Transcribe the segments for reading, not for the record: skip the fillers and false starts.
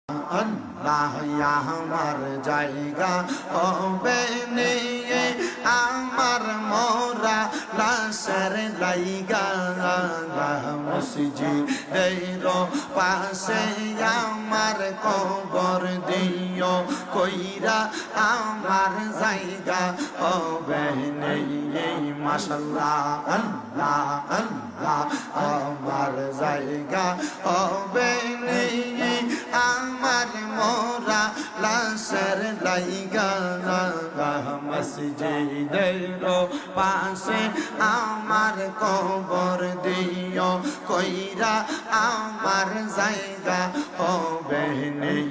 আল্লাহ আমার জায়গা হবে নিয়ে আমার মোরা লাশের লাইগা মসজিদের পাশে আমার কবর দিও কইরা আমার জায়গা হবে নিয়ে মাশাআল্লাহ আল্লাহ আল্লাহ আমার জায়গা হবে নিয়ে আমার মোরা লাশের লাইগা মসজিদের পাশে আমার কবর দিও কইরা আমার জায়গা হবে নেই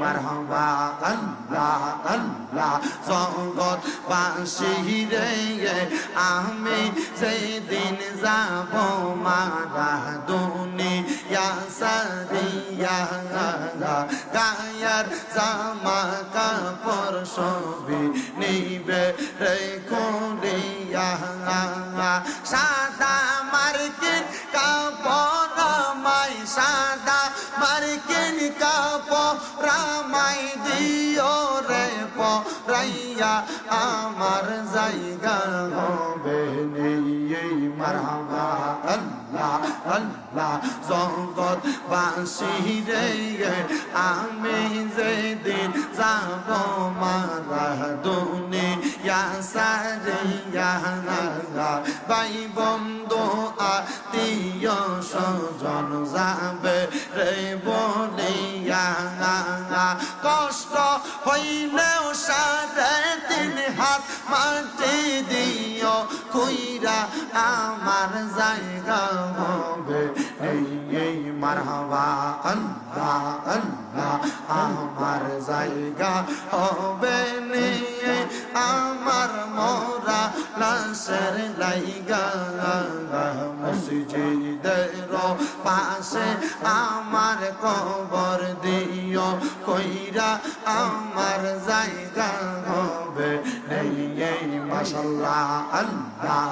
মারহাবা আল্লাহ আল্লাহ জগৎ বাসী রে আমি যেদিন যাব মারা দুনিয়া সারিয়া গায়ার জামা কাপড় সবই নিবে রে খুলিয়া সাদা মার্কিন কাপড় আমায় সাদা মার্কিন কাপড় আমায় দিও রে পরাইয়া আমার জায়গা হবে নেই মারহাবা আল্লাহ আল্লাহ জগৎ বাসী রে আমি যেদিন যাব মারা দুনিয়া সারিয়া ভাই বন্ধু আত্মীয় স্বজন যাবে রে বলিয়া কষ্ট হইলেও সাড়ে তিন হাত মাটি দিও কইরা আমার জায়গা হবে এই মারহাবা আল্লাহ আল্লাহ আমার জায়গা হবে নিয়ে আমার মোরা লাশের লাইগা মসজিদের পাশে আমার কবর দিও কইরা আমার জায়গা হবে এই মাশাআল্লাহ আল্লাহ